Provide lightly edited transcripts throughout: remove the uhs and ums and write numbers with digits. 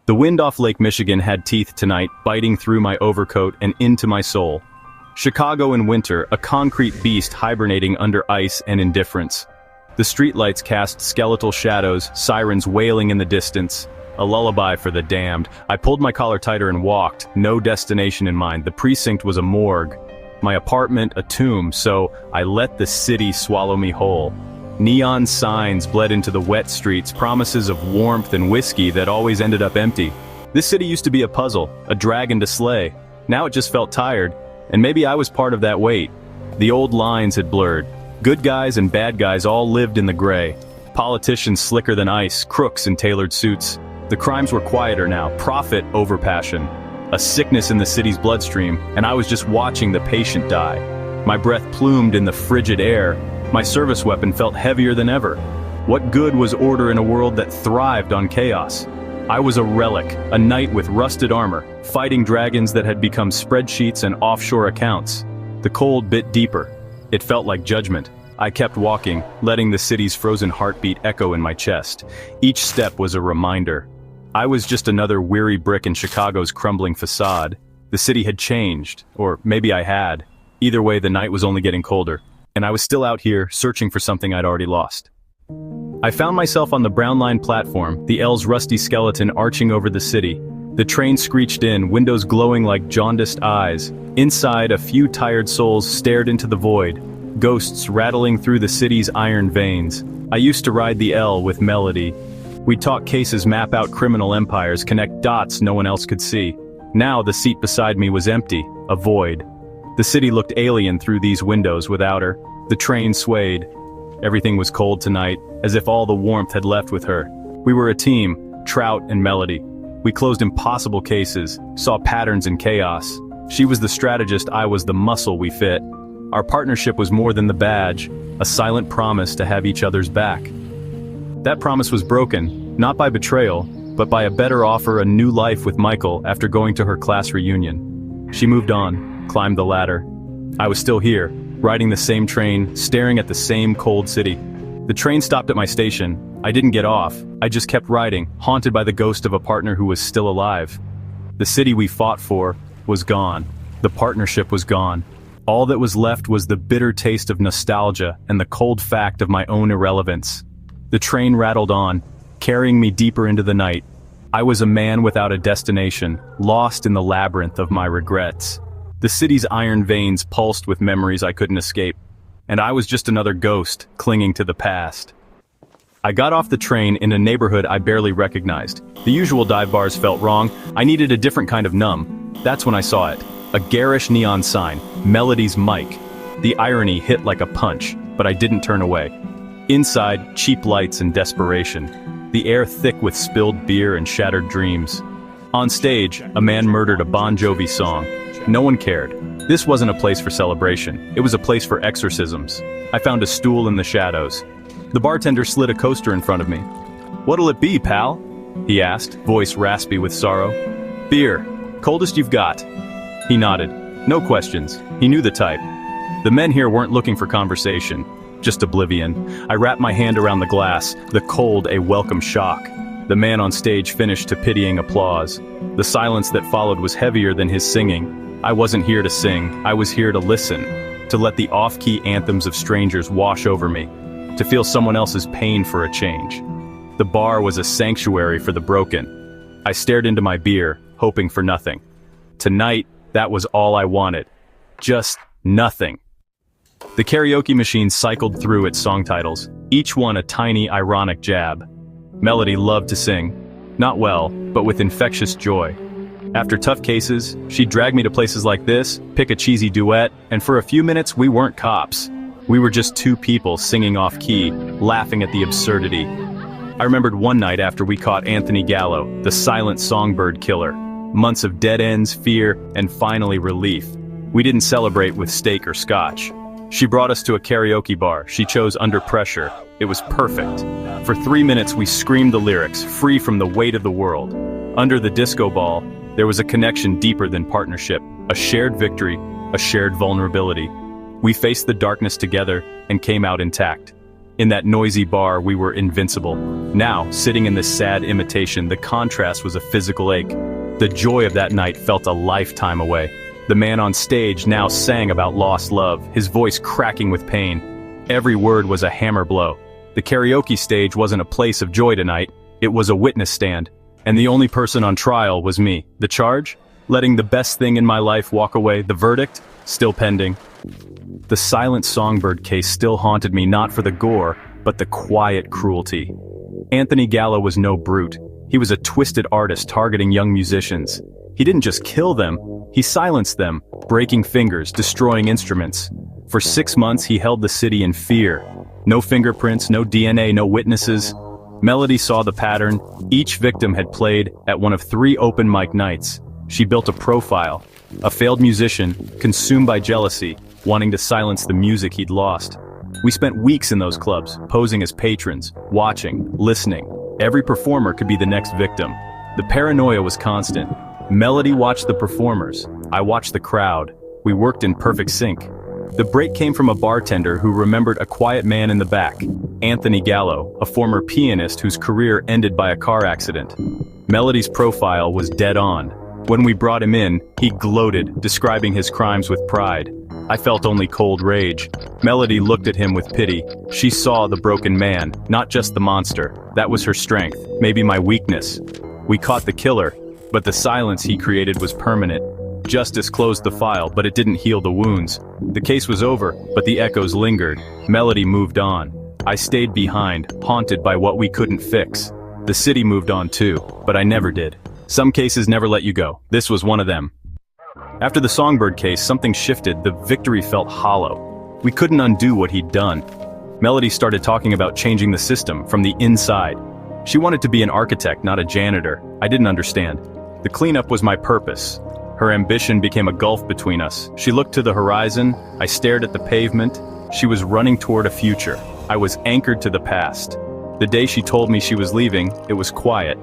The wind off Lake Michigan had teeth tonight, biting through my overcoat and into my soul. Chicago in winter, a concrete beast hibernating under ice and indifference. The streetlights cast skeletal shadows, sirens wailing in the distance. A lullaby for the damned. I pulled my collar tighter and walked, no destination in mind. The precinct was a morgue, my apartment a tomb, so I let the city swallow me whole. Neon signs bled into the wet streets, promises of warmth and whiskey that always ended up empty. This city used to be a puzzle, a dragon to slay. Now it just felt tired, and maybe I was part of that wait. The old lines had blurred. Good guys and bad guys all lived in the gray. Politicians slicker than ice, crooks in tailored suits. The crimes were quieter now, profit over passion. A sickness in the city's bloodstream, and I was just watching the patient die. My breath plumed in the frigid air. My service weapon felt heavier than ever. What good was order in a world that thrived on chaos? I was a relic, a knight with rusted armor, fighting dragons that had become spreadsheets and offshore accounts. The cold bit deeper. It felt like judgment. I kept walking, letting the city's frozen heartbeat echo in my chest. Each step was a reminder. I was just another weary brick in Chicago's crumbling facade. The city had changed, or maybe I had. Either way, the night was only getting colder, and I was still out here, searching for something I'd already lost. I found myself on the Brown Line platform, the L's rusty skeleton arching over the city. The train screeched in, windows glowing like jaundiced eyes. Inside, a few tired souls stared into the void, ghosts rattling through the city's iron veins. I used to ride the L with Melody. We'd talk cases, map out criminal empires, connect dots no one else could see. Now the seat beside me was empty, a void. The city looked alien through these windows without her. The train swayed. Everything was cold tonight, as if all the warmth had left with her. We were a team, Trout and Melody. We closed impossible cases, saw patterns in chaos. She was the strategist, I was the muscle we fit. Our partnership was more than the badge, a silent promise to have each other's back. That promise was broken, not by betrayal, but by a better offer, a new life with Michael after going to her class reunion. She moved on, climbed the ladder. I was still here, riding the same train, staring at the same cold city. The train stopped at my station. I didn't get off. I just kept riding, haunted by the ghost of a partner who was still alive. The city we fought for was gone. The partnership was gone. All that was left was the bitter taste of nostalgia and the cold fact of my own irrelevance. The train rattled on, carrying me deeper into the night. I was a man without a destination, lost in the labyrinth of my regrets. The city's iron veins pulsed with memories I couldn't escape, and I was just another ghost clinging to the past. I got off the train in a neighborhood I barely recognized. The usual dive bars felt wrong. I needed a different kind of numb. That's when I saw it. A garish neon sign, Melody's mic. The irony hit like a punch, but I didn't turn away. Inside, cheap lights and desperation. The air thick with spilled beer and shattered dreams. On stage, a man murdered a Bon Jovi song. No one cared. This wasn't a place for celebration. It was a place for exorcisms. I found a stool in the shadows. The bartender slid a coaster in front of me. "What'll it be, pal?" he asked, voice raspy with sorrow. "Beer. Coldest you've got." He nodded. No questions. He knew the type. The men here weren't looking for conversation, just oblivion. I wrapped my hand around the glass, the cold a welcome shock. The man on stage finished to pitying applause. The silence that followed was heavier than his singing. I wasn't here to sing, I was here to listen, to let the off-key anthems of strangers wash over me, to feel someone else's pain for a change. The bar was a sanctuary for the broken. I stared into my beer, hoping for nothing. Tonight, that was all I wanted. Just nothing. The karaoke machine cycled through its song titles, each one a tiny, ironic jab. Melody loved to sing. Not well, but with infectious joy. After tough cases, she'd drag me to places like this, pick a cheesy duet, and for a few minutes we weren't cops. We were just two people singing off-key, laughing at the absurdity. I remembered one night after we caught Anthony Gallo, the silent songbird killer. Months of dead ends, fear, and finally relief. We didn't celebrate with steak or scotch. She brought us to a karaoke bar. She chose Under Pressure. It was perfect. For 3 minutes we screamed the lyrics, free from the weight of the world. Under the disco ball, there was a connection deeper than partnership, a shared victory, a shared vulnerability. We faced the darkness together and came out intact. In that noisy bar, we were invincible. Now, sitting in this sad imitation, the contrast was a physical ache. The joy of that night felt a lifetime away. The man on stage now sang about lost love, his voice cracking with pain. Every word was a hammer blow. The karaoke stage wasn't a place of joy tonight, it was a witness stand. And the only person on trial was me. The charge? Letting the best thing in my life walk away. The verdict? Still pending. The silent songbird case still haunted me, not for the gore, but the quiet cruelty. Anthony Gallo was no brute. He was a twisted artist targeting young musicians. He didn't just kill them, he silenced them, breaking fingers, destroying instruments. For 6 months he held the city in fear. No fingerprints, no DNA, no witnesses. Melody saw the pattern. Each victim had played at one of 3 open mic nights. She built a profile. A failed musician, consumed by jealousy, wanting to silence the music he'd lost. We spent weeks in those clubs, posing as patrons, watching, listening. Every performer could be the next victim. The paranoia was constant. Melody watched the performers. I watched the crowd. We worked in perfect sync. The break came from a bartender who remembered a quiet man in the back, Anthony Gallo, a former pianist whose career ended by a car accident. Melody's profile was dead on. When we brought him in, he gloated, describing his crimes with pride. I felt only cold rage. Melody looked at him with pity. She saw the broken man, not just the monster. That was her strength, maybe my weakness. We caught the killer, but the silence he created was permanent. Justice closed the file, but it didn't heal the wounds. The case was over, but the echoes lingered. Melody moved on. I stayed behind, haunted by what we couldn't fix. The city moved on too, but I never did. Some cases never let you go. This was one of them. After the Songbird case, something shifted. The victory felt hollow. We couldn't undo what he'd done. Melody started talking about changing the system from the inside. She wanted to be an architect, not a janitor. I didn't understand. The cleanup was my purpose. Her ambition became a gulf between us. She looked to the horizon. I stared at the pavement. She was running toward a future. I was anchored to the past. The day she told me she was leaving, it was quiet.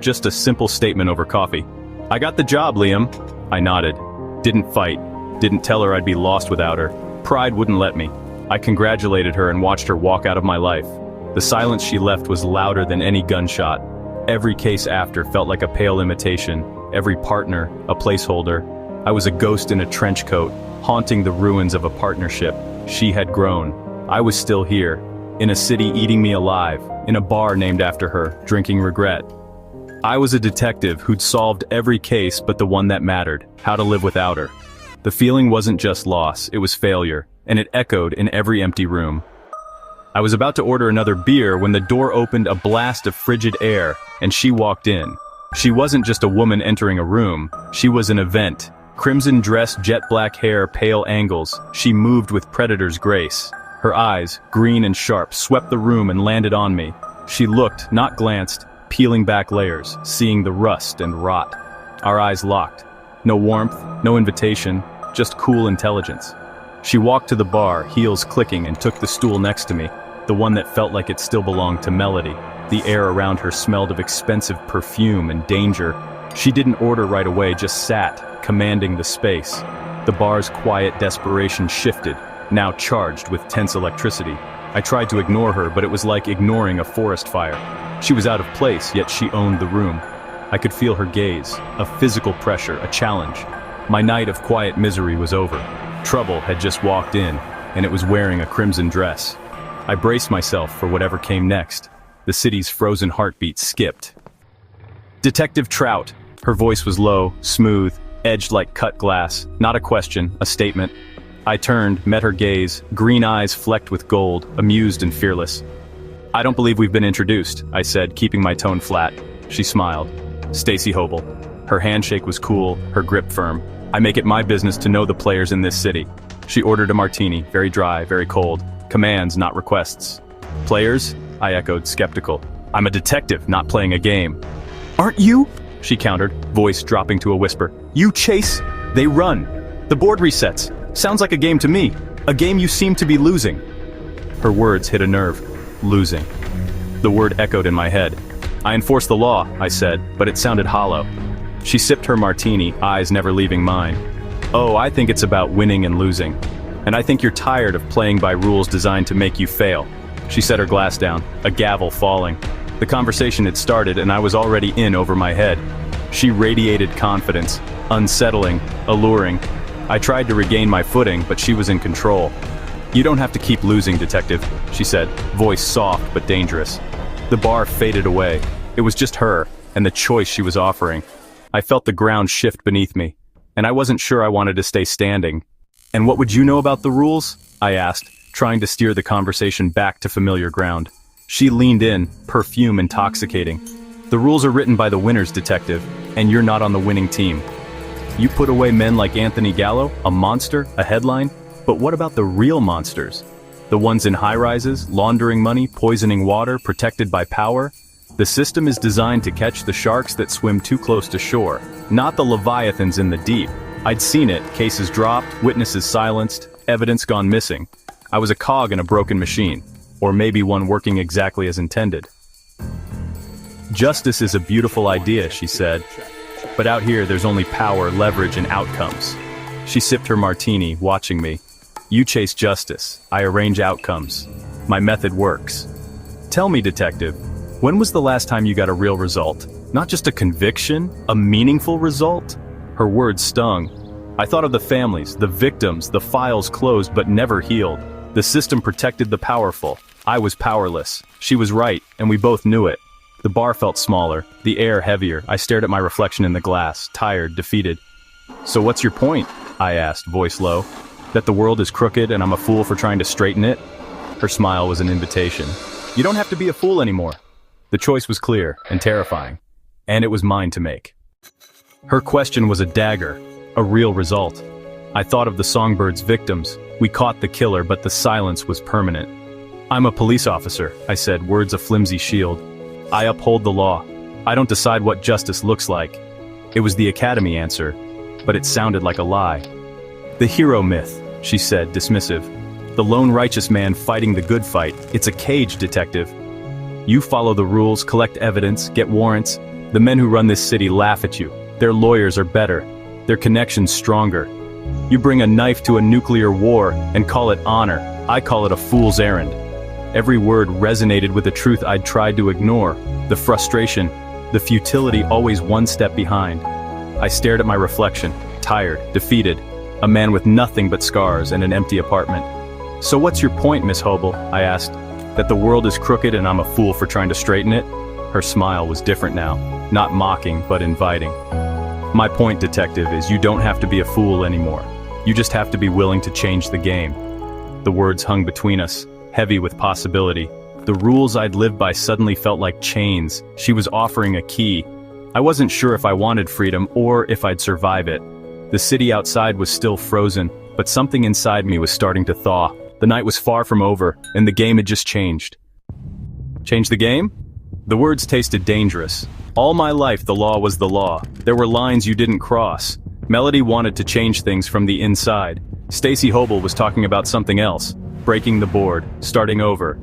Just a simple statement over coffee. I got the job, Liam. I nodded. Didn't fight. Didn't tell her I'd be lost without her. Pride wouldn't let me. I congratulated her and watched her walk out of my life. The silence she left was louder than any gunshot. Every case after felt like a pale imitation. Every partner, a placeholder. I was a ghost in a trench coat, haunting the ruins of a partnership. She had grown. I was still here, in a city eating me alive, in a bar named after her, drinking regret. I was a detective who'd solved every case but the one that mattered, how to live without her. The feeling wasn't just loss, it was failure, and it echoed in every empty room. I was about to order another beer when the door opened, a blast of frigid air, and she walked in. She wasn't just a woman entering a room, she was an event. Crimson dress, jet black hair, pale angles, she moved with predator's grace. Her eyes, green and sharp, swept the room and landed on me. She looked, not glanced, peeling back layers, seeing the rust and rot. Our eyes locked. No warmth, no invitation, just cool intelligence. She walked to the bar, heels clicking, and took the stool next to me, the one that felt like it still belonged to Melody. The air around her smelled of expensive perfume and danger. She didn't order right away, just sat, commanding the space. The bar's quiet desperation shifted, now charged with tense electricity. I tried to ignore her, but it was like ignoring a forest fire. She was out of place, yet she owned the room. I could feel her gaze, a physical pressure, a challenge. My night of quiet misery was over. Trouble had just walked in, and it was wearing a crimson dress. I braced myself for whatever came next. The city's frozen heartbeat skipped. Detective Trout. Her voice was low, smooth, edged like cut glass. Not a question, a statement. I turned, met her gaze, green eyes flecked with gold, amused and fearless. I don't believe we've been introduced, I said, keeping my tone flat. She smiled. Stacy Hobel. Her handshake was cool, her grip firm. I make it my business to know the players in this city. She ordered a martini, very dry, very cold. Commands, not requests. Players? I echoed, skeptical. I'm a detective, not playing a game. Aren't you? She countered, voice dropping to a whisper. You chase, they run. The board resets. Sounds like a game to me. A game you seem to be losing. Her words hit a nerve. Losing. The word echoed in my head. I enforce the law, I said, but it sounded hollow. She sipped her martini, eyes never leaving mine. Oh, I think it's about winning and losing. And I think you're tired of playing by rules designed to make you fail. She set her glass down, a gavel falling. The conversation had started and I was already in over my head. She radiated confidence, unsettling, alluring. I tried to regain my footing, but she was in control. "You don't have to keep losing, detective," she said, voice soft but dangerous. The bar faded away. It was just her, and the choice she was offering. I felt the ground shift beneath me, and I wasn't sure I wanted to stay standing. "And what would you know about the rules?" I asked, trying to steer the conversation back to familiar ground. She leaned in, perfume intoxicating. "The rules are written by the winners, detective, and you're not on the winning team. You put away men like Anthony Gallo, a monster, a headline, but what about the real monsters? The ones in high-rises, laundering money, poisoning water, protected by power? The system is designed to catch the sharks that swim too close to shore, not the leviathans in the deep. I'd seen it, cases dropped, witnesses silenced, evidence gone missing. I was a cog in a broken machine, or maybe one working exactly as intended. "Justice is a beautiful idea," she said, "but out here there's only power, leverage, and outcomes." She sipped her martini, watching me. "You chase justice, I arrange outcomes. My method works." "Tell me, detective, when was the last time you got a real result? Not just a conviction, a meaningful result?" Her words stung. I thought of the families, the victims, the files closed but never healed. The system protected the powerful. I was powerless. She was right, and we both knew it. The bar felt smaller, the air heavier. I stared at my reflection in the glass, tired, defeated. "So what's your point?" I asked, voice low. "That the world is crooked and I'm a fool for trying to straighten it?" Her smile was an invitation. "You don't have to be a fool anymore." The choice was clear and terrifying, and it was mine to make. Her question was a dagger, a real result. I thought of the Songbird's victims. We caught the killer, but the silence was permanent. "I'm a police officer," I said, words a flimsy shield. "I uphold the law. I don't decide what justice looks like." It was the academy answer, but it sounded like a lie. "The hero myth," she said, dismissive. "The lone righteous man fighting the good fight. It's a cage, detective. You follow the rules, collect evidence, get warrants. The men who run this city laugh at you. Their lawyers are better. Their connections stronger. You bring a knife to a nuclear war and call it honor. I call it a fool's errand." Every word resonated with the truth I'd tried to ignore, the frustration, the futility always one step behind. I stared at my reflection, tired, defeated, a man with nothing but scars and an empty apartment. "So what's your point, Miss Hobel?" I asked. "That the world is crooked and I'm a fool for trying to straighten it?" Her smile was different now, not mocking but inviting. "My point, detective, is you don't have to be a fool anymore. You just have to be willing to change the game." The words hung between us, heavy with possibility. The rules I'd lived by suddenly felt like chains. She was offering a key. I wasn't sure if I wanted freedom or if I'd survive it. The city outside was still frozen, but something inside me was starting to thaw. The night was far from over, and the game had just changed. Change the game? The words tasted dangerous. All my life the law was the law. There were lines you didn't cross. Melody wanted to change things from the inside. Stacy Hobel was talking about something else. Breaking the board, starting over.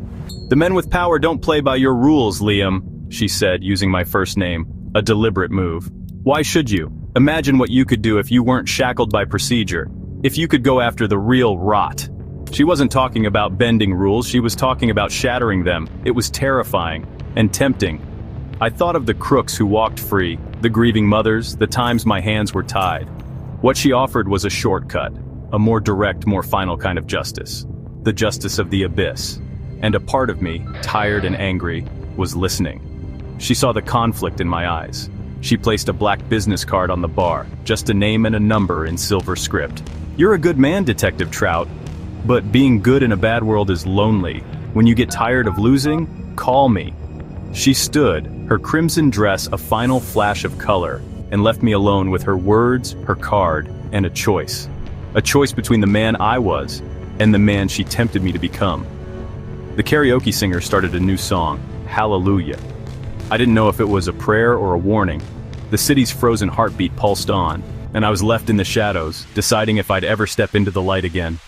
"The men with power don't play by your rules, Liam," she said, using my first name. A deliberate move. "Why should you? Imagine what you could do if you weren't shackled by procedure. If you could go after the real rot." She wasn't talking about bending rules, she was talking about shattering them. It was terrifying and tempting. I thought of the crooks who walked free, the grieving mothers, the times my hands were tied. What she offered was a shortcut, a more direct, more final kind of justice. The justice of the abyss. And a part of me, tired and angry, was listening. She saw the conflict in my eyes. She placed a black business card on the bar, just a name and a number in silver script. "You're a good man, Detective Trout. But being good in a bad world is lonely. When you get tired of losing, call me." She stood, her crimson dress a final flash of color, and left me alone with her words, her card, and a choice. A choice between the man I was and the man she tempted me to become. The karaoke singer started a new song, Hallelujah. I didn't know if it was a prayer or a warning. The city's frozen heartbeat pulsed on, and I was left in the shadows, deciding if I'd ever step into the light again.